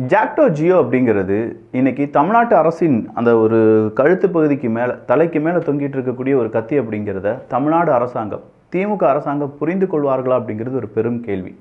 ஜாக்டோ ஜியோ அப்படிங்கிறது இன்னைக்கு தமிழ்நாட்டு அரசின் அந்த ஒரு கழுத்து பகுதிக்கு மேலே தலைக்கு மேலே தொங்கிட்டு இருக்கக்கூடிய ஒரு கத்தி அப்படிங்கிறத தமிழ்நாடு அரசாங்கம் திமுக அரசாங்கம் புரிந்து கொள்வார்களா அப்படிங்கிறது ஒரு பெரும் கேள்வி.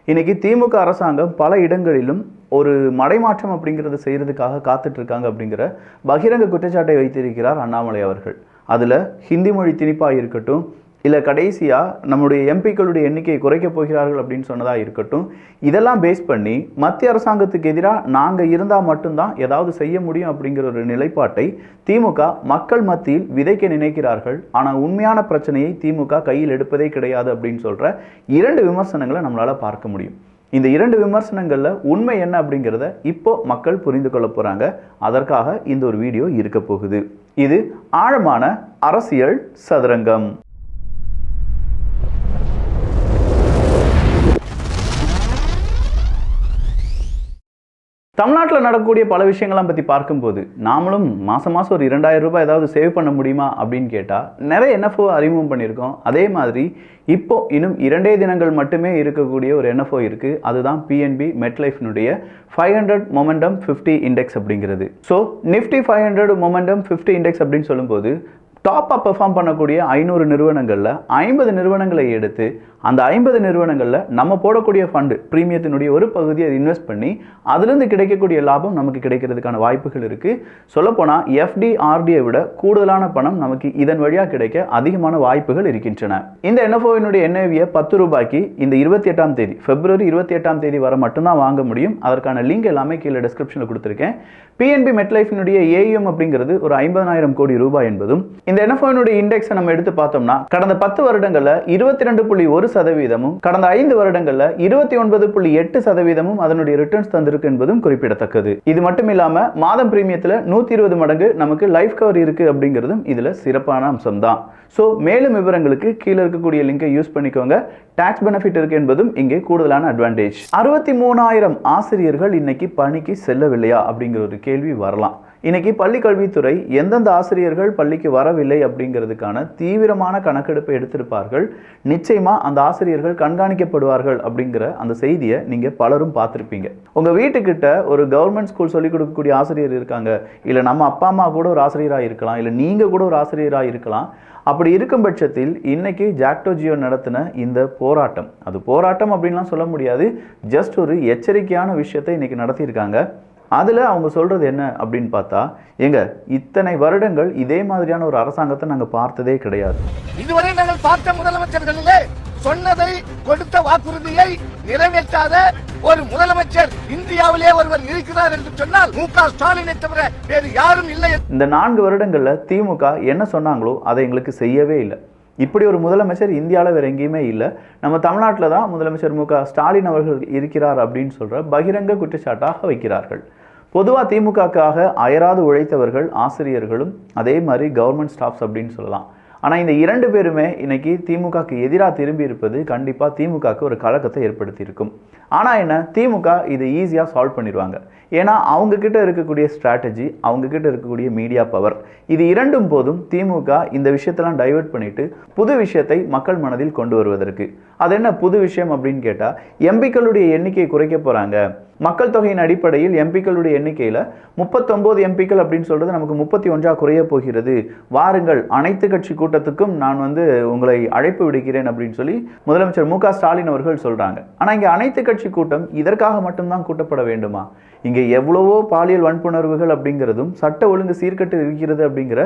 இன்னைக்கு திமுக அரசாங்கம் பல இடங்களிலும் ஒரு மடைமாற்றம் அப்படிங்கிறத செய்கிறதுக்காக காத்துட்டு இருக்காங்க அப்படிங்கிற பகிரங்க குற்றச்சாட்டை வைத்திருக்கிறார் அண்ணாமலை அவர்கள். அதில் ஹிந்தி மொழி திணிப்பாக இருக்கட்டும், இல்லை கடைசியாக நம்முடைய எம்பிக்களுடைய எண்ணிக்கையை குறைக்கப் போகிறார்கள் அப்படின்னு சொன்னதாக இருக்கட்டும், இதெல்லாம் பேஸ் பண்ணி மத்திய அரசாங்கத்துக்கு எதிராக நாங்கள் இருந்தால் மட்டும்தான் ஏதாவது செய்ய முடியும் அப்படிங்கிற ஒரு நிலைப்பாட்டை திமுக மக்கள் மத்தியில் விதைக்க நினைக்கிறார்கள். ஆனால் உண்மையான பிரச்சனையை திமுக கையில் எடுப்பதே கிடையாது அப்படின்னு சொல்கிற இரண்டு விமர்சனங்களை நம்மளால் பார்க்க முடியும். இந்த இரண்டு விமர்சனங்களில் உண்மை என்ன அப்படிங்கிறத இப்போ மக்கள் புரிந்து கொள்ள போகிறாங்க. அதற்காக இந்த ஒரு வீடியோ இருக்க போகுது. இது ஆழமான அரசியல் சதுரங்கம். தமிழ்நாட்டில் நடக்கக்கூடிய பல விஷயங்கள்லாம் பற்றி பார்க்கும்போது நாமளும் மாதம் ஒரு 2000 ரூபாய் ஏதாவது சேவ் பண்ண முடியுமா அப்படின்னு கேட்டால் நிறைய என்எஃப்ஓ அறிமுகம் பண்ணியிருக்கோம். அதே மாதிரி இப்போ இன்னும் 2 தினங்கள் மட்டுமே இருக்கக்கூடிய ஒரு என்எஃப்ஓ இருக்குது. அதுதான் பிஎன்பி மெட்லைஃப்னுடைய 500 மொமெண்டம் 50 இண்டெக்ஸ் அப்படிங்கிறது. ஸோ நிஃப்டி 500 மொமெண்டம் 50 இண்டெக்ஸ் அப்படின்னு சொல்லும்போது டாப்பாக பெர்ஃபார்ம் பண்ணக்கூடிய 500 நிறுவனங்களில் 50 நிறுவனங்களை எடுத்து அந்த 50 நிறுவனங்களில் நம்ம போடக்கூடிய ஃபண்டு ப்ரீமியத்தினுடைய ஒரு பகுதியை இன்வெஸ்ட் பண்ணி அதுலேருந்து கிடைக்கக்கூடிய லாபம் நமக்கு கிடைக்கிறதுக்கான வாய்ப்புகள் இருக்குது. சொல்லப்போனால் எஃப்டி ஆர்டியை விட கூடுதலான பணம் நமக்கு இதன் வழியாக கிடைக்க அதிகமான வாய்ப்புகள் இருக்கின்றன. இந்த என்எஃப்ஓவினுடைய என்ஏவியை 10 ரூபாய்க்கு இந்த 28ஆம் தேதி பிப்ரவரி 28ஆம் தேதி வர மட்டும்தான் வாங்க முடியும். அதற்கான லிங்க் எல்லாமே கீழே டிஸ்கிரிப்ஷனில் கொடுத்துருக்கேன். பிஎன்பி மெட்லைஃபினுடைய ஏயுஎம் அப்படிங்கிறது ஒரு 50,000 கோடி ரூபாய் என்பதும், இந்த என்எஃப்ஓவினுடைய இண்டெக்ஸை நம்ம எடுத்து பார்த்தோம்னா கடந்த 10 வருடங்களில் 22.1%, கடந்த 5 வருடங்களில் 29.8% அதனுடைய ரிட்டர்ன்ஸ் தந்திருக்கு என்பதும் குறிப்பிடத்தக்கது. இது மட்டும் இல்லாம மாதம் பிரீமியத்தில் 120 மடங்கு நமக்கு லைஃப் கவர் இருக்கு அப்படிங்கிறதும் இதுல சிறப்பான அம்சம் தான். ஸோ மேலும் விவரங்களுக்கு கீழே இருக்கக்கூடிய லிங்கை யூஸ் பண்ணிக்கோங்க. டாக்ஸ் பெனிஃபிட் இருக்கு என்பதும் இங்கே கூடுதலான அட்வான்டேஜ். 63,000 ஆசிரியர்கள் இன்னைக்கு பணிக்கு செல்லவில்லையா அப்படிங்கிற ஒரு கேள்வி வரலாம். இன்னைக்கு பள்ளி கல்வித்துறை எந்தெந்த ஆசிரியர்கள் பள்ளிக்கு வரவில்லை அப்படிங்கிறதுக்கான தீவிரமான கணக்கெடுப்பை எடுத்திருப்பார்கள். நிச்சயமா அந்த ஆசிரியர்கள் கண்காணிக்கப்படுவார்கள் அப்படிங்கிற அந்த செய்தியை நீங்க பலரும் பார்த்திருப்பீங்க. உங்க வீட்டுக்கிட்ட ஒரு கவர்மெண்ட் ஸ்கூல் சொல்லிக் கொடுக்கக்கூடிய ஆசிரியர் இருக்காங்க, இல்லை நம்ம அப்பா அம்மா கூட ஒரு ஆசிரியராக இருக்கலாம், இல்லை நீங்க கூட ஒரு ஆசிரியராக இருக்கலாம். அப்படி இருக்கும் பட்சத்தில் இன்னைக்கு ஜாக்டோ ஜியோ நடத்தின இந்த போராட்டம், அது போராட்டம் அப்படின்லாம் சொல்ல முடியாது, ஜஸ்ட் ஒரு எச்சரிக்கையான விஷயத்தை இன்னைக்கு நடத்தியிருக்காங்க. அதில் அவங்க சொல்கிறது என்ன அப்படின்னு பார்த்தா, இத்தனை வருடங்கள் இதே மாதிரியான ஒரு அரசாங்கத்தை நாங்கள் பார்த்ததே கிடையாது. இதுவரை நாங்கள் பார்த்த முதலமைச்சர்களிலே சொன்னதை கொடுத்த வாக்குறுதியை நிறைவேற்றாத ஒரு முதலமைச்சர் இந்தியாவிலே ஒருவர் இருக்கிறார் என்று சொன்னால் மு.க. ஸ்டாலினை தவிர வேறு யாரும் இல்லை. இந்த 4 வருடங்களில் திமுக என்ன சொன்னாங்களோ அதை எங்களுக்கு செய்யவே இல்லை. இப்படி ஒரு முதலமைச்சர் இந்தியாவில் வேறு எங்கேயுமே இல்லை. நம்ம தமிழ்நாட்டில் தான் முதலமைச்சர் மு.க. ஸ்டாலின் அவர்கள் இருக்கிறார் அப்படின்னு சொல்கிற பகிரங்க குற்றச்சாட்டாக வைக்கிறார்கள். பொதுவாக திமுகக்காக அயராது உழைத்தவர்கள் ஆசிரியர்களும் அதே மாதிரி கவர்மெண்ட் ஸ்டாஃப்ஸ் அப்படின்னு சொல்லலாம். ஆனால் இந்த 2 பேருமே இன்னைக்கு திமுகக்கு எதிராக திரும்பி இருப்பது கண்டிப்பாக திமுகக்கு ஒரு கலக்கத்தை ஏற்படுத்தி இருக்கும். ஆனால் என்ன, திமுக இதை ஈஸியாக சால்வ் பண்ணிடுவாங்க. ஏன்னா அவங்கக்கிட்ட இருக்கக்கூடிய ஸ்ட்ராட்டஜி, அவங்கக்கிட்ட இருக்கக்கூடிய மீடியா பவர், இது இரண்டும் போதும் திமுக இந்த விஷயத்தெல்லாம் டைவெர்ட் பண்ணிட்டு புது விஷயத்தை மக்கள் மனதில் கொண்டு வருவதற்கு. அது என்ன புது விஷயம் அப்படின்னு கேட்டால், எம்பிக்களுடைய எண்ணிக்கையை குறைக்க போகிறாங்க. மக்கள் தொகையின் அடிப்படையில் எம்பிக்களுடைய எண்ணிக்கையில் 39 எம்பிக்கள் அப்படின்னு சொல்கிறது நமக்கு 31 குறைய போகிறது. வாருங்கள், அனைத்து கட்சி கூட்டத்துக்கும் நான் உங்களை அழைப்பு விடுக்கிறேன் அப்படின்னு சொல்லி முதலமைச்சர் மு.க. ஸ்டாலின் அவர்கள் சொல்கிறாங்க. ஆனால் இங்கே அனைத்து கட்சி கூட்டம் இதற்காக மட்டும்தான் கூட்டப்பட வேண்டுமா? இங்கே எவ்வளவோ பாலியல் வன்புணர்வுகள் அப்படிங்கிறதும் சட்ட ஒழுங்கு சீர்கட்டு இருக்கிறது அப்படிங்கிற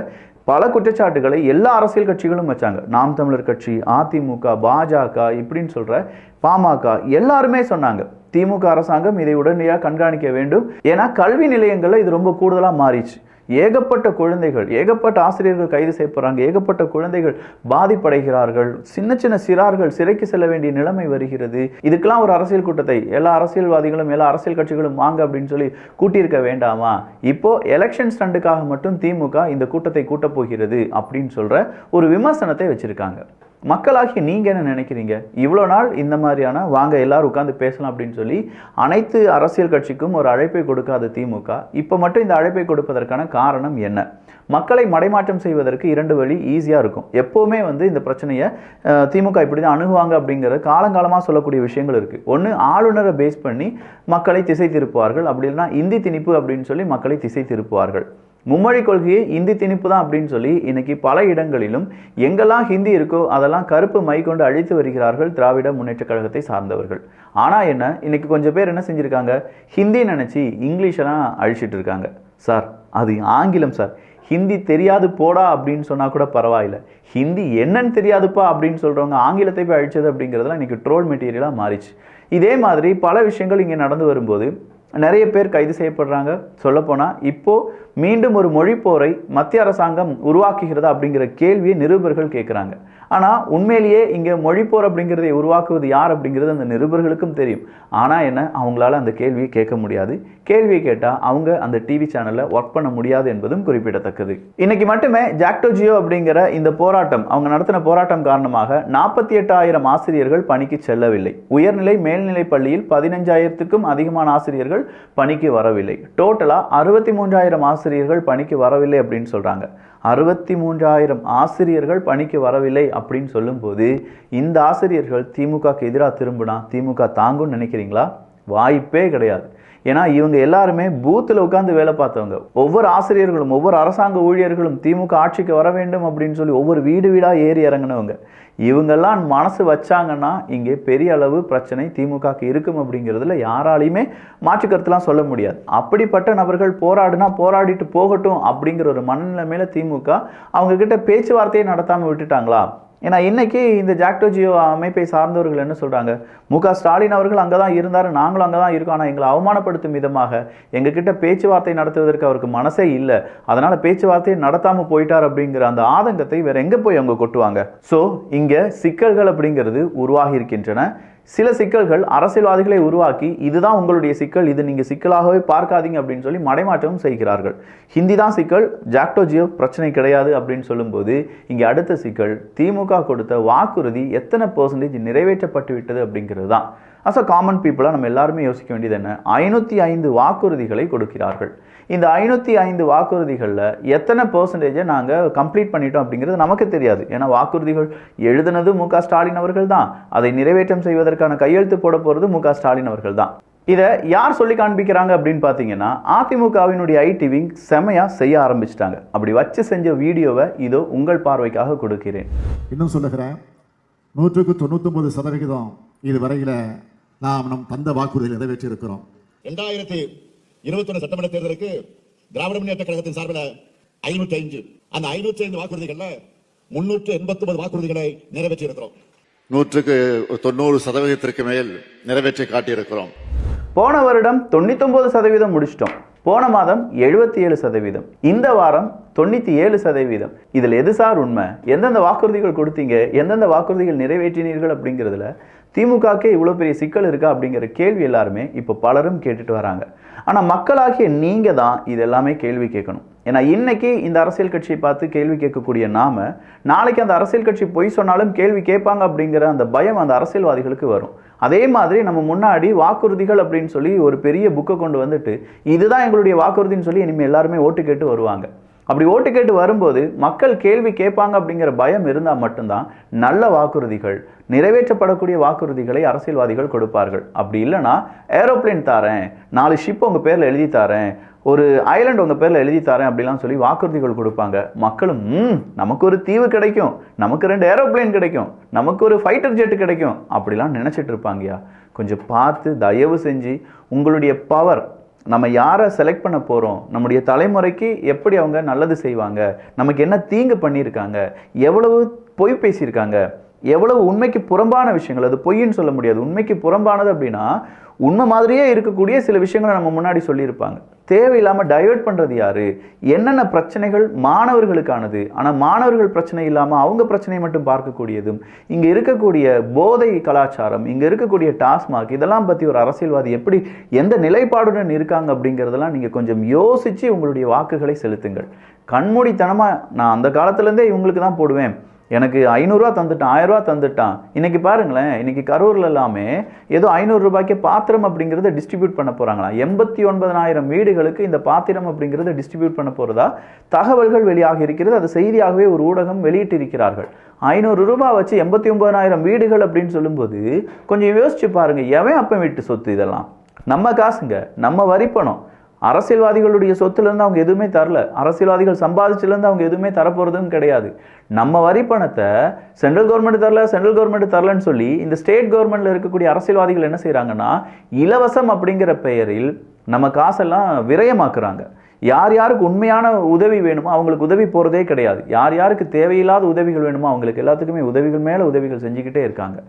பல குற்றச்சாட்டுகளை எல்லா அரசியல் கட்சிகளும் வச்சாங்க. நாம் தமிழர் கட்சி, அதிமுக, பாஜக இப்படின்னு சொல்கிற பாமக எல்லாருமே சொன்னாங்க திமுக அரசாங்கம் இதை உடனடியாக கண்காணிக்க வேண்டும். ஏன்னா கல்வி நிலையங்களில் இது ரொம்ப கூடுதலாக மாறிச்சு. ஏகப்பட்ட குழந்தைகள், ஏகப்பட்ட ஆசிரியர்கள் கைது செய்யப்படுறாங்க, ஏகப்பட்ட குழந்தைகள் பாதிப்படைகிறார்கள், சின்ன சின்ன சிறார்கள் சிறைக்கு செல்ல வேண்டிய நிலைமை வருகிறது. இதுக்கெல்லாம் ஒரு அரசியல் கூட்டத்தை எல்லா அரசியல்வாதிகளும் எல்லா அரசியல் கட்சிகளும் வாங்க அப்படின்னு சொல்லி கூட்டியிருக்க வேண்டாமா? இப்போ எலெக்ஷன் ஸ்டண்டுக்காக மட்டும் திமுக இந்த கூட்டத்தை கூட்டப் போகிறது அப்படின்னு சொல்ற ஒரு விமர்சனத்தை வச்சிருக்காங்க. மக்களாகிய நீங்கள் என்ன நினைக்கிறீங்க? இவ்வளோ நாள் இந்த மாதிரியான வாங்க எல்லாரும் உட்காந்து பேசலாம் அப்படின்னு சொல்லி அனைத்து அரசியல் கட்சிக்கும் ஒரு அழைப்பை கொடுக்காத திமுக இப்போ மட்டும் இந்த அழைப்பை கொடுப்பதற்கான காரணம் என்ன? மக்களை மடைமாற்றம் செய்வதற்கு இரண்டு வழி ஈஸியாக இருக்கும். எப்போவுமே இந்த பிரச்சனையை திமுக இப்படி தான் அணுகுவாங்க அப்படிங்கிற காலங்காலமாக சொல்லக்கூடிய விஷயங்கள் இருக்குது. ஒன்று, ஆளுநரை பேஸ் பண்ணி மக்களை திசை திருப்புவார்கள், அப்படி இல்லைன்னா இந்தி திணிப்பு அப்படின்னு சொல்லி மக்களை திசை திருப்புவார்கள். மும்மொழி கொள்கையை இந்தி திணிப்பு தான் அப்படின்னு சொல்லி இன்னைக்கு பல இடங்களிலும் எங்கெல்லாம் ஹிந்தி இருக்கோ அதெல்லாம் கருப்பு மை கொண்டு அழித்து வருகிறார்கள் திராவிட முன்னேற்ற கழகத்தை சார்ந்தவர்கள். ஆனால் என்ன, இன்னைக்கு கொஞ்சம் பேர் என்ன செஞ்சுருக்காங்க, ஹிந்தி நினச்சி இங்கிலீஷெல்லாம் அழிச்சிட்டு இருக்காங்க. சார் அது ஆங்கிலம் சார், ஹிந்தி தெரியாது போடா அப்படின்னு சொன்னால் கூட பரவாயில்ல, ஹிந்தி என்னன்னு தெரியாதுப்பா அப்படின்னு சொல்கிறவங்க ஆங்கிலத்தை போய் அழிச்சது அப்படிங்கிறதுலாம் இன்றைக்கி ட்ரோல் மெட்டீரியலாக மாறிச்சு. இதே மாதிரி பல விஷயங்கள் இங்கே நடந்து வரும்போது நிறைய பேர் கைது செய்யப்படுறாங்க. சொல்லப்போனால் இப்போது மீண்டும் ஒரு மொழிப்போரை மத்திய அரசாங்கம் உருவாக்குகிறதா அப்படிங்கிற கேள்வியை நிருபர்கள் கேட்குறாங்க. ஆனால் உண்மையிலேயே இங்கே மொழிப்போர் அப்படிங்கிறதை உருவாக்குவது யார் அப்படிங்கிறது அந்த நிருபர்களுக்கும் தெரியும். ஆனால் என்ன, அவங்களால அந்த கேள்வியை கேட்க முடியாது. கேள்வியை கேட்டால் அவங்க அந்த டிவி சேனலில் ஒர்க் பண்ண முடியாது என்பதும் குறிப்பிடத்தக்கது. இன்னைக்கு மட்டுமே ஜாக்டோ ஜியோ அப்படிங்கிற இந்த போராட்டம், அவங்க நடத்தின போராட்டம் காரணமாக 48,000 ஆசிரியர்கள் பணிக்கு செல்லவில்லை. உயர்நிலை மேல்நிலை பள்ளியில் 15,000க்கும் அதிகமான ஆசிரியர்கள் பணிக்கு வரவில்லை. டோட்டலா 63,000 ஆசிரியர்கள் பணிக்கு வரவில்லை அப்படின்னு சொல்றாங்க. 63,000 ஆசிரியர்கள் பணிக்கு வரவில்லை அப்படின்னு சொல்லும்போது இந்த ஆசிரியர்கள் திமுகக்கு எதிராக திரும்பினா திமுக தாங்கும்னு நினைக்கிறீங்களா? வாய்ப்பே கிடையாது. ஏன்னா இவங்க எல்லாருமே பூத்தில் உட்காந்து வேலை பார்த்தவங்க. ஒவ்வொரு ஆசிரியர்களும் ஒவ்வொரு அரசாங்க ஊழியர்களும் திமுக ஆட்சிக்கு வர வேண்டும் அப்படின்னு சொல்லி ஒவ்வொரு வீடு வீடாக ஏறி இறங்கினவங்க. இவங்கெல்லாம் மனசு வச்சாங்கன்னா இங்கே பெரிய அளவு பிரச்சனை திமுகக்கு இருக்கும் அப்படிங்கிறதுல யாராலையுமே மாற்றுக்கருத்துலாம் சொல்ல முடியாது. அப்படிப்பட்ட நபர்கள் போராடினா போராடிட்டு போகட்டும் அப்படிங்கிற ஒரு மனநிலைமையில திமுக அவங்க கிட்ட பேச்சுவார்த்தையை நடத்தாமல் விட்டுட்டாங்களா? ஏன்னா இன்னைக்கு இந்த ஜாக்டோ ஜியோ அமைப்பை சார்ந்தவர்கள் என்ன சொல்றாங்க, மு.க. ஸ்டாலின் அவர்கள் அங்கே தான் இருந்தார், நாங்களும் அங்கே தான் இருக்கோம், ஆனால் எங்களை அவமானப்படுத்தும் விதமாக எங்ககிட்ட பேச்சுவார்த்தை நடத்துவதற்கு அவருக்கு மனசே இல்லை, அதனால பேச்சுவார்த்தையை நடத்தாமல் போயிட்டார் அப்படிங்கிற அந்த ஆதங்கத்தை வேற எங்கே போய் அவங்க கொட்டுவாங்க? ஸோ இங்கே சிக்கல்கள் அப்படிங்கிறது உருவாகி இருக்கின்றன. சில சிக்கல்கள் அரசியல்வாதிகளை உருவாக்கி இதுதான் உங்களுடைய சிக்கல், இது நீங்கள் சிக்கலாகவே பார்க்காதீங்க அப்படின்னு சொல்லி மடைமாற்றமும் செய்கிறார்கள். ஹிந்தி தான் சிக்கல், ஜாக்டோ ஜியோ பிரச்சனை கிடையாது அப்படின்னு சொல்லும்போது இங்கே அடுத்த சிக்கல் திமுக கொடுத்த வாக்குறுதி எத்தனை % நிறைவேற்றப்பட்டு விட்டது அப்படிங்கிறது தான். அஸ் அ காமன் பீப்புளாக நம்ம எல்லாருமே யோசிக்க வேண்டியது என்ன, 505 வாக்குறுதிகளை கொடுக்கிறார்கள். இந்த 505 வாக்குறுதிகளில் எத்தனை % நாங்கள் கம்ப்ளீட் பண்ணிட்டோம் அப்படிங்கிறது நமக்கு தெரியாது. ஏன்னா வாக்குறுதிகள் எழுதுனது மு.க. ஸ்டாலின் அவர்கள் தான், அதை நிறைவேற்றம் செய்வதற்கான கையெழுத்து போட போகிறது மு.க. ஸ்டாலின் அவர்கள் தான். இதை யார் சொல்லி காண்பிக்கிறாங்க அப்படின்னு பார்த்தீங்கன்னா அதிமுகவினுடைய ஐடி விங் செமையாக செய்ய ஆரம்பிச்சிட்டாங்க. அப்படி வச்சு செஞ்ச வீடியோவை இதோ உங்கள் பார்வைக்காக கொடுக்கிறேன். இன்னும் சொல்லுகிறேன், 199% இதுவரையில் நாம் நம் தந்த வாக்குறுதிகளை நிறைவேற்றி இருக்கிறோம். 2021 சட்டமன்ற தேர்தலுக்கு திராவிட முன்னேற்ற கழகத்தின் சார்பில் 505, அந்த 505 வாக்குறுதிகள்ல 389 வாக்குறுதிகளை நிறைவேற்றி இருக்கிறோம். 190% மேல் நிறைவேற்றி காட்டியிருக்கிறோம். போன வருடம் 99% முடிச்சிட்டோம். போன மாதம் 77%, இந்த வாரம் 97%. இதில் எது சார் உண்மை? எந்தெந்த வாக்குறுதிகள் கொடுத்தீங்க, எந்தெந்த வாக்குறுதிகள் நிறைவேற்றினீர்கள் அப்படிங்கிறதுல திமுகக்கே இவ்வளோ பெரிய சிக்கல் இருக்கா அப்படிங்கிற கேள்வி எல்லாருமே இப்போ பலரும் கேட்டுட்டு வராங்க. ஆனால் மக்களாகிய நீங்கள் தான் இது எல்லாமே கேள்வி கேட்கணும். ஏன்னா இன்னைக்கு இந்த அரசியல் கட்சியை பார்த்து கேள்வி கேட்கக்கூடிய நாம நாளைக்கு அந்த அரசியல் கட்சி பொய் சொன்னாலும் கேள்வி கேட்பாங்க அப்படிங்கிற அந்த பயம் அந்த அரசியல்வாதிகளுக்கு வரும். அதே மாதிரி நம்ம முன்னாடி வாக்குறுதிகள் அப்படின்னு சொல்லி ஒரு பெரிய புக்கை கொண்டு வந்துட்டு இதுதான் எங்களுடைய வாக்குறுதின்னு சொல்லி இனிமேல் எல்லாருமே ஓட்டு கேட்டு வருவாங்க. அப்படி ஓட்டு கேட்டு வரும்போது மக்கள் கேள்வி கேட்பாங்க அப்படிங்கிற பயம் இருந்தால் மட்டும்தான் நல்ல வாக்குறுதிகள், நிறைவேற்றப்படக்கூடிய வாக்குறுதிகளை அரசியல்வாதிகள் கொடுப்பார்கள். அப்படி இல்லைன்னா ஏரோப்ளேன் தாரேன், 4 ஷிப் உங்கள் பேரில் எழுதி தாரேன், ஒரு ஐலண்ட் உங்கள் பேரில் எழுதி தரேன் அப்படிலாம் சொல்லி வாக்குறுதிகள் கொடுப்பாங்க. மக்களும் நமக்கு ஒரு தீவு கிடைக்கும், நமக்கு 2 ஏரோப்ளேன் கிடைக்கும், நமக்கு ஒரு ஃபைட்டர் ஜெட்டு கிடைக்கும் அப்படிலாம் நினச்சிட்டு இருப்பாங்கயா. கொஞ்சம் பார்த்து தயவு செஞ்சு உங்களுடைய பவர், நம்ம யாரை செலக்ட் பண்ண போகிறோம், நம்முடைய தலைமுறைக்கு எப்படி அவங்க நல்லது செய்வாங்க, நமக்கு என்ன தீங்கு பண்ணியிருக்காங்க, எவ்வளவு பொய் பேசியிருக்காங்க, எவ்வளவு உண்மைக்கு புறம்பான விஷயங்கள், அது பொய்ன்னு சொல்ல முடியாது, உண்மைக்கு புறம்பானது அப்படின்னா உண்மை மாதிரியே இருக்கக்கூடிய சில விஷயங்களை நம்ம முன்னாடி சொல்லியிருப்பாங்க. தேவையில்லாமல் டைவெர்ட் பண்ணுறது யாரு, என்னென்ன பிரச்சனைகள் மாணவர்களுக்கானது, ஆனால் மாணவர்கள் பிரச்சனை இல்லாமல் அவங்க பிரச்சனையை மட்டும் பார்க்கக்கூடியதும், இங்கே இருக்கக்கூடிய போதை கலாச்சாரம், இங்கே இருக்கக்கூடிய டாஸ்மாக், இதெல்லாம் பற்றி ஒரு அரசியல்வாதி எப்படி எந்த நிலைப்பாடுடன் இருக்காங்க அப்படிங்கிறதெல்லாம் நீங்கள் கொஞ்சம் யோசித்து உங்களுடைய வாக்குகளை செலுத்துங்கள். கண்மூடித்தனமாக நான் அந்த காலத்துலேருந்தே இவங்களுக்கு தான் போடுவேன், எனக்கு 500 தந்துட்டான், 1000 தந்துட்டான். இன்னைக்கு பாருங்களேன், இன்னைக்கு கரூர்ல எல்லாமே ஏதோ 500 ரூபாய்க்கு பாத்திரம் அப்படிங்கிறத டிஸ்ட்ரிபியூட் பண்ண போறாங்களா. 89,000 வீடுகளுக்கு இந்த பாத்திரம் அப்படிங்கிறத டிஸ்ட்ரிபியூட் பண்ண போறதா தகவல்கள் வெளியாகி இருக்கிறது. அது செய்தியாகவே ஒரு ஊடகம் வெளியிட்டிருக்கிறார்கள். 500 ரூபாய் வச்சு 89,000 வீடுகள் அப்படின்னு சொல்லும்போது கொஞ்சம் யோசிச்சு பாருங்க, எவன் அப்ப வீட்டு சொத்து இதெல்லாம்? நம்ம காசுங்க, நம்ம வரிப்பணம். அரசியல்வாதிகளுடைய சொத்துலேருந்து அவங்க எதுவுமே தரல, அரசியல்வாதிகள் சம்பாதிச்சுலேருந்து அவங்க எதுவுமே தரப்போகிறதும் கிடையாது. நம்ம வரி பணத்தை சென்ட்ரல் கவர்மெண்ட் தரலன்னு சொல்லி இந்த ஸ்டேட் கவர்மெண்ட்ல இருக்கக்கூடிய அரசியல்வாதிகள் என்ன செய்கிறாங்கன்னா, இலவசம் அப்படிங்கிற பெயரில் நம்ம காசெல்லாம் விரயமாக்குறாங்க. யார் யாருக்கு உண்மையான உதவி வேணுமோ அவங்களுக்கு உதவி போகிறதே கிடையாது. யார் யாருக்கு தேவையில்லாத உதவிகள் வேணுமோ அவங்களுக்கு எல்லாத்துக்குமே உதவிகள் மேலே உதவிகள் செஞ்சுக்கிட்டே இருக்காங்க.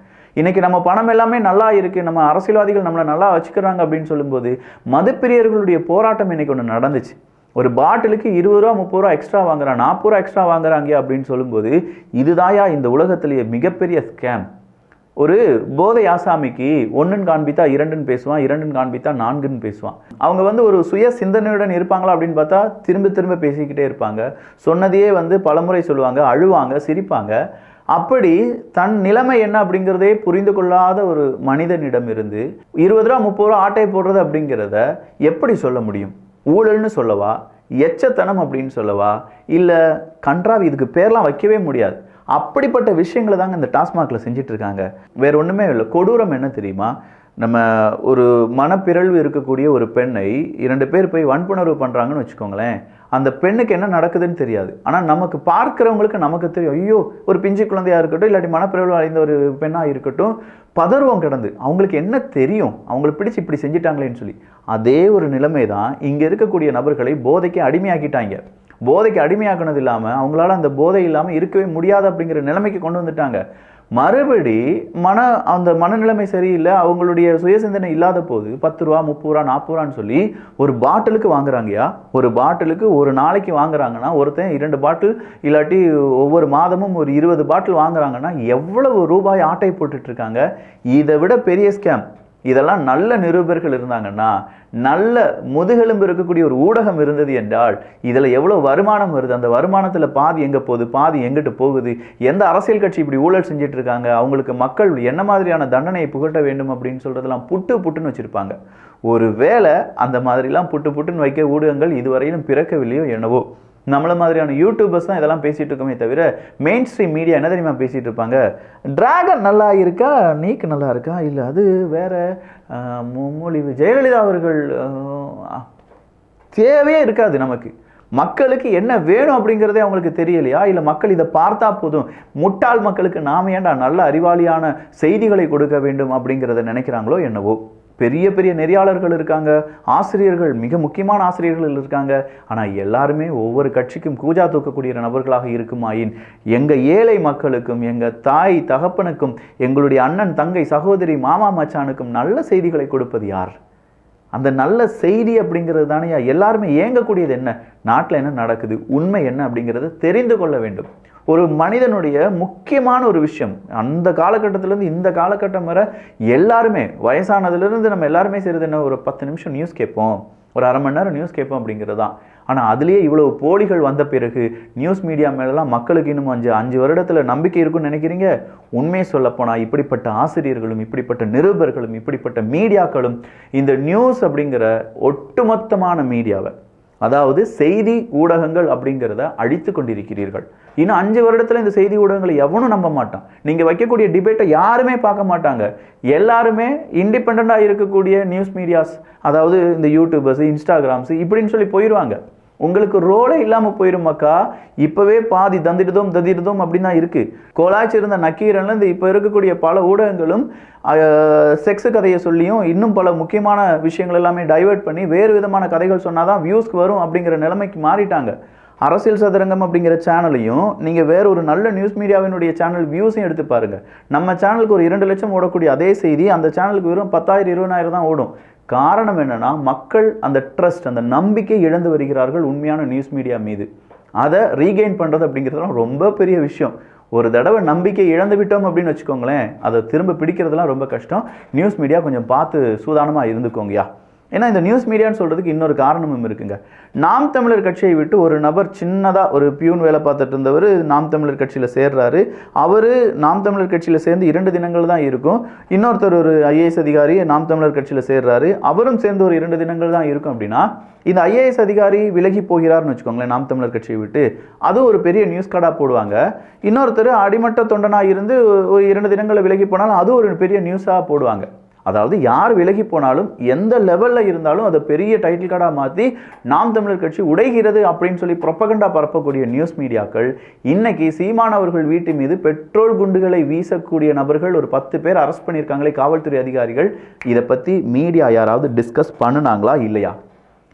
இன்னைக்கு நம்ம பணம் எல்லாமே நல்லா இருக்கு, நம்ம அரசியல்வாதிகள் நம்மளை நல்லா வச்சுக்கிறாங்க அப்படின்னு சொல்லும்போது மதுப்பிரியர்களுடைய போராட்டம் இன்னைக்கு ஒன்று நடந்துச்சு. ஒரு பாட்டிலுக்கு 20 ரூபா 30 ரூபா எக்ஸ்ட்ரா வாங்குறான், 40 ரூபா எக்ஸ்ட்ரா வாங்குறாங்க அப்படின்னு சொல்லும்போது இதுதாயா இந்த உலகத்திலேயே மிகப்பெரிய ஸ்கேம். ஒரு போதை ஆசாமிக்கு 1ன்னு காண்பித்தா 2ன்னு பேசுவான், 2ன்னு காண்பித்தா 4ன்னு பேசுவான். அவங்க ஒரு சுய சிந்தனையுடன் இருப்பாங்களா அப்படின்னு பார்த்தா திரும்ப திரும்ப பேசிக்கிட்டே இருப்பாங்க. சொன்னதையே பலமுறை சொல்லுவாங்க, அழுவாங்க, சிரிப்பாங்க. அப்படி தன் நிலைமை என்ன அப்படிங்கிறதே புரிந்து கொள்ளாத ஒரு மனிதனிடம் இருந்து 20 ரூபா 30 ரூபா ஆட்டை போடுறது அப்படிங்கிறத எப்படி சொல்ல முடியும்? ஊழல்னு சொல்லவா, எச்சத்தனம் அப்படின்னு சொல்லவா, இல்லை கன்றாவி, இதுக்கு பேர்லாம் வைக்கவே முடியாது. அப்படிப்பட்ட விஷயங்களை தாங்க இந்த டாஸ்மாகில் செஞ்சிட்டு இருக்காங்க. வேற ஒன்றுமே இல்லை. கொடூரம் என்ன தெரியுமா? நம்ம ஒரு மனப்பிறழ்வு இருக்கக்கூடிய ஒரு பெண்ணை 2 பேர் போய் வன்புணர்வு பண்ணுறாங்கன்னு வச்சுக்கோங்களேன். அந்த பெண்ணுக்கு என்ன நடக்குதுன்னு தெரியாது. ஆனால் நமக்கு பார்க்குறவங்களுக்கு நமக்கு தெரியும். ஐயோ, ஒரு பிஞ்சு குழந்தையாக இருக்கட்டும், இல்லாட்டி மனப்பிறழ்வு அடைந்த ஒரு பெண்ணாக இருக்கட்டும், பதறுவோம் கிடந்து. அவங்களுக்கு என்ன தெரியும், அவங்களை பிடிச்சி இப்படி செஞ்சிட்டாங்களேன்னு சொல்லி. அதே ஒரு நிலைமை தான் இங்கே இருக்கக்கூடிய நபர்களை போதைக்கு அடிமையாக்கிட்டாங்க. போதைக்கு அடிமையாக்கினது இல்லாமல் அவங்களால அந்த போதை இல்லாமல் இருக்கவே முடியாது அப்படிங்கிற நிலைமைக்கு கொண்டு வந்துட்டாங்க. மறுபடி அந்த மனநிலைமை சரியில்லை, அவங்களுடைய சுயசிந்தனை இல்லாத போது 10 ரூபா 30 ரூபா 40 ரூபான்னு சொல்லி ஒரு பாட்டிலுக்கு வாங்குறாங்கயா. ஒரு பாட்டிலுக்கு ஒரு நாளைக்கு வாங்குறாங்கன்னா, ஒருத்தன் 2 பாட்டில் இல்லாட்டி ஒவ்வொரு மாதமும் ஒரு 20 பாட்டில் வாங்குறாங்கன்னா எவ்வளவு ரூபாய் ஆட்டை போட்டுட்டு இருக்காங்க. இதை விட பெரிய ஸ்கேம். இதெல்லாம் நல்ல நிருபர்கள் இருந்தாங்கன்னா, நல்ல முதுகெலும்பு இருக்கக்கூடிய ஒரு ஊடகம் இருந்தது என்றால் இதில் எவ்வளோ வருமானம் வருது, அந்த வருமானத்தில் பாதி எங்கே போகுது, பாதி எங்கிட்டு போகுது, எந்த அரசியல் கட்சி இப்படி ஊழல் செஞ்சுட்டு இருக்காங்க, அவங்களுக்கு மக்கள் என்ன மாதிரியான தண்டனையை புகட்ட வேண்டும் அப்படின்னு சொல்கிறதெல்லாம் புட்டுன்னு வச்சுருப்பாங்க. ஒரு வேளை அந்த மாதிரிலாம் புட்டுன்னு வைக்க ஊடகங்கள் இதுவரையிலும் பிறக்கவில்லையோ என்னவோ. நம்மள மாதிரியான யூடியூபர்ஸ் தான் இதெல்லாம் பேசிகிட்டு இருக்கோமே தவிர மெயின் ஸ்ட்ரீம் மீடியா என்ன தெரியுமா பேசிகிட்டு இருப்பாங்க? டிராகன் நல்லா இருக்கா, நீக்கு நல்லா இருக்கா, இல்லை அது வேற முன்மொழிவு ஜெயலலிதா அவர்கள் தேவையே இருக்காது. நமக்கு மக்களுக்கு என்ன வேணும் அப்படிங்கிறதே அவங்களுக்கு தெரியலையா? இல்லை மக்கள் இதை பார்த்தா போதும், முட்டாள் மக்களுக்கு நாம ஏன்டா நல்ல அறிவாளியான செய்திகளை கொடுக்க வேண்டும் அப்படிங்கிறத நினைக்கிறாங்களோ என்னவோ. பெரிய பெரிய நெறியாளர்கள் இருக்காங்க, ஆசிரியர்கள், மிக முக்கியமான ஆசிரியர்கள் இருக்காங்க. ஆனால் எல்லாருமே ஒவ்வொரு கட்சிக்கும் கூஜா தூக்கக்கூடிய நபர்களாக இருக்குமாயின் எங்கள் ஏழை மக்களுக்கும், எங்கள் தாய் தகப்பனுக்கும், எங்களுடைய அண்ணன் தங்கை சகோதரி மாமா மச்சானுக்கும் நல்ல செய்திகளை கொடுப்பது யார்? அந்த நல்ல செய்தி அப்படிங்கிறது தானே எல்லாருமே ஏங்கக்கூடியது. என்ன நாட்டில் என்ன நடக்குது, உண்மை என்ன அப்படிங்கிறத தெரிந்து கொள்ள வேண்டும். ஒரு மனிதனுடைய முக்கியமான ஒரு விஷயம். அந்த காலகட்டத்திலேருந்து இந்த காலகட்டம் வரை எல்லாருமே, வயசானதுலேருந்து நம்ம எல்லாருமே செய்கிறது என்ன, ஒரு 10 நிமிஷம் நியூஸ் கேட்போம், ஒரு அரை மணி நேரம் நியூஸ் கேட்போம் அப்படிங்கிறது தான். ஆனால் அதுலேயே இவ்வளவு போலிகள் வந்த பிறகு நியூஸ் மீடியா மேலெலாம் மக்களுக்கு இன்னும் 5 வருடத்தில் நம்பிக்கை இருக்குன்னு நினைக்கிறீங்க? உண்மையை சொல்லப்போனால் இப்படிப்பட்ட ஆசிரியர்களும், இப்படிப்பட்ட நிருபர்களும், இப்படிப்பட்ட மீடியாக்களும் இந்த நியூஸ் அப்படிங்கிற ஒட்டுமொத்தமான மீடியாவை, அதாவது செய்தி ஊடகங்கள் அப்படிங்கிறத அழித்து கொண்டிருக்கிறீர்கள். இன்னும் 5 வருடத்தில் இந்த செய்தி ஊடகங்களை எவனும் நம்ப மாட்டான். நீங்கள் வைக்கக்கூடிய டிபேட்டை யாருமே பார்க்க மாட்டாங்க. எல்லாருமே இண்டிபெண்டாக இருக்கக்கூடிய நியூஸ் மீடியாஸ், அதாவது இந்த யூடியூபர்ஸ், இன்ஸ்டாகிராம்ஸ் இப்படின்னு சொல்லி போயிடுவாங்க. உங்களுக்கு ரோலே இல்லாமல் போயிடும் மக்கா. இப்போவே பாதி தந்திடுதோம் அப்படின்னு தான் இருக்குது. கோலாச்சிருந்த நக்கீரன்லேருந்து இப்போ இருக்கக்கூடிய பல ஊடகங்களும் செக்ஸு கதையை சொல்லியும் இன்னும் பல முக்கியமான விஷயங்கள் எல்லாமே டைவெர்ட் பண்ணி வேறு விதமான கதைகள் சொன்னால் தான் வியூஸ்க்கு வரும் அப்படிங்கிற நிலைமைக்கு மாறிட்டாங்க. அரசியல் சதுரங்கம் அப்படிங்கிற சேனலையும் நீங்கள் வேற ஒரு நல்ல நியூஸ் மீடியாவினுடைய சேனல் வியூஸையும் எடுத்து பாருங்கள். நம்ம சேனலுக்கு ஒரு 2 லட்சம் ஓடக்கூடிய அதே செய்தி அந்த சேனலுக்கு வெறும் 10,000 20,000 தான் ஓடும். காரணம் என்னன்னா, மக்கள் அந்த ட்ரஸ்ட், அந்த நம்பிக்கை இழந்து வருகிறார்கள் உண்மையான நியூஸ் மீடியா மீது. அதை ரீகெயின் பண்ணுறது அப்படிங்கிறதுலாம் ரொம்ப பெரிய விஷயம். ஒரு தடவை நம்பிக்கை இழந்து விட்டோம் அப்படின்னு வச்சுக்கோங்களேன், அதை திரும்ப பிடிக்கிறதுலாம் ரொம்ப கஷ்டம். நியூஸ் மீடியா கொஞ்சம் பார்த்து சூதானமாக இருந்துக்கோங்கயா. ஏன்னா இந்த நியூஸ் மீடியான்னு சொல்றதுக்கு இன்னொரு காரணமும் இருக்குங்க. நாம் தமிழர் கட்சியை விட்டு ஒரு நபர் சின்னதாக ஒரு பியூன் வேலை பார்த்துட்டு இருந்தவர் நாம் தமிழர் கட்சியில் சேர்றாரு. அவர் நாம் தமிழர் கட்சியில் சேர்ந்து 2 தினங்கள் தான் இருக்கும். இன்னொருத்தர் ஒரு IAS அதிகாரி நாம் தமிழர் கட்சியில் சேர்றாரு, அவரும் சேர்ந்து ஒரு 2 தினங்கள் தான் இருக்கும். அப்படின்னா இந்த IAS அதிகாரி விலகி போகிறார்னு வச்சுக்கோங்களேன் நாம் தமிழர் கட்சியை விட்டு, அது ஒரு பெரிய நியூஸ் கார்டாக போடுவாங்க. இன்னொருத்தர் அடிமட்ட தொண்டனாக இருந்து ஒரு 2 தினங்களை விலகி போனாலும் அது ஒரு பெரிய நியூஸாக போடுவாங்க. அதாவது யார் விலகி போனாலும் எந்த லெவலில் இருந்தாலும் அதை பெரிய டைட்டில் கார்டாக மாற்றி நாம் தமிழர் கட்சி உடைகிறது அப்படின்னு சொல்லி ப்ரொபகண்டா பரப்பக்கூடிய நியூஸ் மீடியாக்கள் இன்னைக்கு சீமானவர்கள் வீட்டு மீது பெட்ரோல் குண்டுகளை வீசக்கூடிய நபர்கள் ஒரு 10 பேர் அரெஸ்ட் பண்ணியிருக்காங்களே காவல்துறை அதிகாரிகள். இதை பற்றி மீடியா யாராவது டிஸ்கஸ் பண்ணுனாங்களா இல்லையா?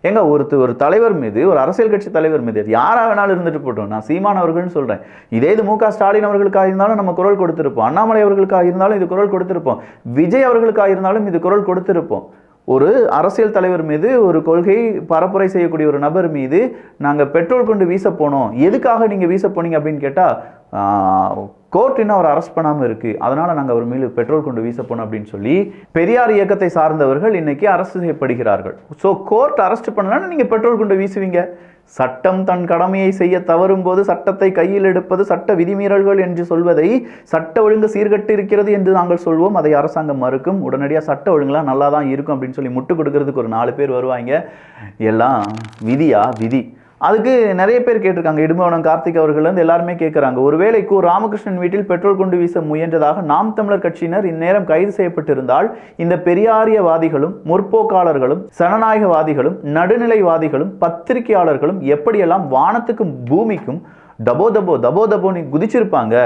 எங்க ஒரு தலைவர் மீது, ஒரு அரசியல் கட்சி தலைவர் மீது யாரா வேணாலும் இருந்துட்டு போட்டோம், நான் சீமான் அவர்கள்னு சொல்றேன், இதே இது மு க ஸ்டாலின் அவர்களுக்காக இருந்தாலும் நம்ம குரல் கொடுத்திருப்போம், அண்ணாமலை அவர்களுக்காக இருந்தாலும் இது குரல் கொடுத்திருப்போம், விஜய் அவர்களுக்காக இருந்தாலும் இது குரல் கொடுத்திருப்போம். ஒரு அரசியல் தலைவர் மீது, ஒரு கொள்கை பரப்புரை செய்யக்கூடிய ஒரு நபர் மீது நாங்கள் பெட்ரோல் கொண்டு வீச போனோம், எதுக்காக நீங்கள் வீச போனீங்க அப்படின்னு கேட்டால் கோர்ட் இன்னும் அவர் அரெஸ்ட் பண்ணாமல் இருக்குது, அதனால் நாங்கள் அவர் மீது பெட்ரோல் கொண்டு வீச போனோம் அப்படின்னு சொல்லி பெரியார் இயக்கத்தை சார்ந்தவர்கள் இன்னைக்கு அரசு செய்யப்படுகிறார்கள். ஸோ கோர்ட் அரெஸ்ட் பண்ணலன்னா நீங்கள் பெட்ரோல் கொண்டு வீசுவீங்க. சட்டம் தன் கடமையை செய்ய தவறும் போது சட்டத்தை கையில் எடுப்பது சட்ட விதிமீறல்கள் என்று சொல்வதை சட்ட ஒழுங்கு சீர்கட்டு இருக்கிறது என்று நாங்கள் சொல்வோம், அதை அரசாங்கம் மறுக்கும். உடனடியாக சட்ட ஒழுங்குலாம் நல்லா தான் இருக்கும் அப்படின்னு சொல்லி முட்டு கொடுக்கறதுக்கு ஒரு 4 பேர் வருவாங்க. எல்லாம் விதியா? விதி. அதுக்கு நிறைய பேர் கேட்டிருக்காங்க. இடும்பவனம் கார்த்திக் அவர்கள் வந்து எல்லாருமே கேட்குறாங்க, ஒருவேளை ராமகிருஷ்ணன் வீட்டில் பெட்ரோல் கொண்டு வீச முயன்றதாக நாம் தமிழர் கட்சியினர் இந்நேரம் கைது செய்யப்பட்டிருந்தால் இந்த பெரியாரியவாதிகளும் முற்போக்காளர்களும் சனநாயகவாதிகளும் நடுநிலைவாதிகளும் பத்திரிகையாளர்களும் எப்படியெல்லாம் வானத்துக்கும் பூமிக்கும் டபோ டபோ டபோ டபோன்னு குதிச்சிருப்பாங்க.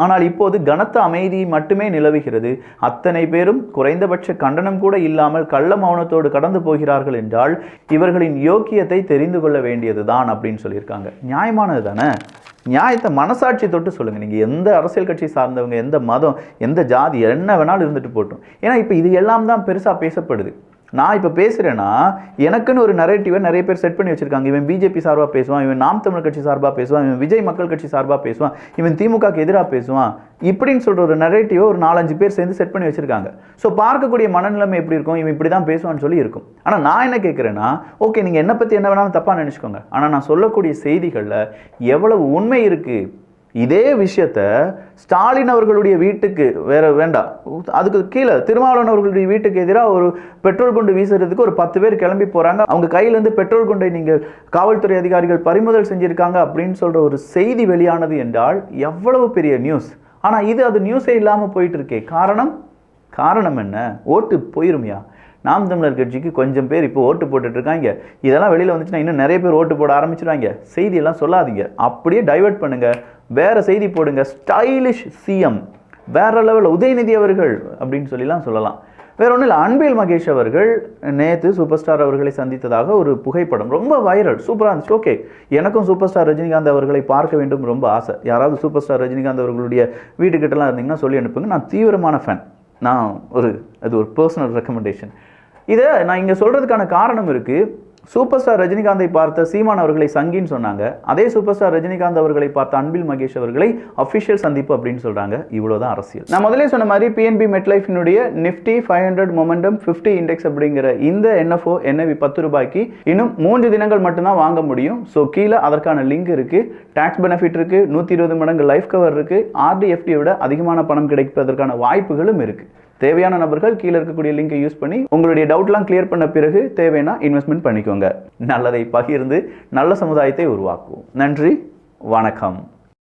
ஆனால் இப்போது கனத்த அமைதி மட்டுமே நிலவுகிறது. அத்தனை பேரும் குறைந்தபட்ச கண்டனம் கூட இல்லாமல் கள்ள மௌனத்தோடு கடந்து போகிறார்கள் என்றால் இவர்களின் யோக்கியத்தை தெரிந்து கொள்ள வேண்டியதுதான் அப்படின்னு சொல்லியிருக்காங்க. நியாயமானது தானே? நியாயத்தை மனசாட்சி தொட்டு சொல்லுங்க. நீங்க எந்த அரசியல் கட்சி சார்ந்தவங்க, எந்த மதம், எந்த ஜாதி, என்ன வேணாலும் இருந்துட்டு போட்டும். ஏன்னா இப்போ இது எல்லாம் தான் பெருசா பேசப்படுது. நான் இப்போ பேசுகிறேன்னா எனக்குன்னு ஒரு நரேட்டிவை நிறைய பேர் செட் பண்ணி வச்சிருக்காங்க. இவன் பிஜேபி சார்பாக பேசுவான், இவன் நாம் தமிழர் கட்சி சார்பாக பேசுவான், இவன் விஜய் மக்கள் கட்சி சார்பாக பேசுவான், இவன் திமுகக்கு எதிராக பேசுவான், இப்படின்னு சொல்கிற ஒரு நரேட்டிவை ஒரு 4-5 பேர் சேர்ந்து செட் பண்ணி வச்சிருக்காங்க. ஸோ பார்க்கக்கூடிய மனநிலைமை எப்படி இருக்கும், இவன் இப்படி தான் பேசுவான்னு சொல்லி இருக்கும். ஆனால் நான் என்ன கேட்குறேன்னா, ஓகே நீங்கள் என்னை பற்றி என்ன வேணாலும் தப்பாக நினச்சிக்கோங்க, ஆனால் நான் சொல்லக்கூடிய செய்திகளில் எவ்வளவு உண்மை இருக்குது. இதே விஷயத்த ஸ்டாலின் அவர்களுடைய வீட்டுக்கு வேற வேண்டாம், அதுக்கு கீழே திருமாவளவன் அவர்களுடைய வீட்டுக்கு எதிராக ஒரு பெட்ரோல் குண்டு வீசுறதுக்கு ஒரு 10 பேர் கிளம்பி போறாங்க, அவங்க கையிலேருந்து பெட்ரோல் குண்டை நீங்கள் காவல்துறை அதிகாரிகள் பறிமுதல் செஞ்சிருக்காங்க அப்படின்னு சொல்ற ஒரு செய்தி வெளியானது என்றால் எவ்வளவு பெரிய நியூஸ். ஆனால் இது அது நியூஸே இல்லாமல் போயிட்டு இருக்கே. காரணம் என்ன? ஓட்டு போயிருமையா? நாம் தமிழர் கட்சிக்கு கொஞ்சம் பேர் இப்போ ஓட்டு போட்டுட்டு இருக்காங்க. இதெல்லாம் வெளியில் வந்துச்சுன்னா இன்னும் நிறைய பேர் ஓட்டு போட ஆரம்பிச்சிருவாங்க. செய்தியெல்லாம் சொல்லாதீங்க, அப்படியே டைவெர்ட் பண்ணுங்க, வேற செய்தி போடுங்க. ஸ்டைலிஷ் சிஎம் வேற லெவல் உதயநிதி அவர்கள் அப்படின்னு சொல்லிலாம் சொல்லலாம். வேற ஒன்றும் இல்லை, அன்பில் மகேஷ் அவர்கள் நேற்று சூப்பர் ஸ்டார் அவர்களை சந்தித்ததாக ஒரு புகைப்படம் ரொம்ப வைரல், சூப்பராக இருந்துச்சு. ஓகே, எனக்கும் சூப்பர் ஸ்டார் ரஜினிகாந்த் அவர்களை பார்க்க வேண்டும் ரொம்ப ஆசை. யாராவது சூப்பர் ஸ்டார் ரஜினிகாந்த் அவர்களுடைய வீட்டுக்கிட்டலாம் இருந்தீங்கன்னா சொல்லி அனுப்புங்க, நான் தீவிரமான ஃபேன். நான் அது ஒரு பர்சனல் ரெக்கமெண்டேஷன். இதை நான் இங்கே சொல்கிறதுக்கான காரணம் இருக்குது. சூப்பர் ஸ்டார் ரஜினிகாந்தை பார்த்த சீமான் அவர்களை சங்கின்னு சொன்னாங்க. அதே சூப்பர் ஸ்டார் ரஜினிகாந்த் அவர்களை பார்த்த அன்பில் மகேஷ் அவர்களை அஃபிஷியல் சந்திப்பு அப்படின்னு சொல்கிறாங்க. இவ்வளோதான் அரசியல். நான் முதலே சொன்ன மாதிரி பிஎன்பி மெட்லைஃபினுடைய நிஃப்டி 500 மொமெண்டம் 50 இண்டெக்ஸ் அப்படிங்கிற இந்த NFO NAV 10 ரூபாய்க்கு இன்னும் 3 தினங்கள் மட்டும்தான் வாங்க முடியும். ஸோ கீழே அதற்கான லிங்க் இருக்குது. டாக்ஸ் பெனிஃபிட் இருக்குது, 120 மடங்கு லைஃப் கவர் இருக்குது, RD FD விட அதிகமான பணம் கிடைப்பதற்கான வாய்ப்புகளும் இருக்குது. தேவையான நபர்கள் கீழே இருக்கக்கூடிய லிங்கை யூஸ் பண்ணி உங்களுடைய டவுட்லாம் கிளியர் பண்ண பிறகு தேவையான இன்வெஸ்ட்மெண்ட் பண்ணிக்கோங்க. நல்லதை பகிர்ந்து நல்ல சமுதாயத்தை உருவாக்குவோம். நன்றி, வணக்கம்.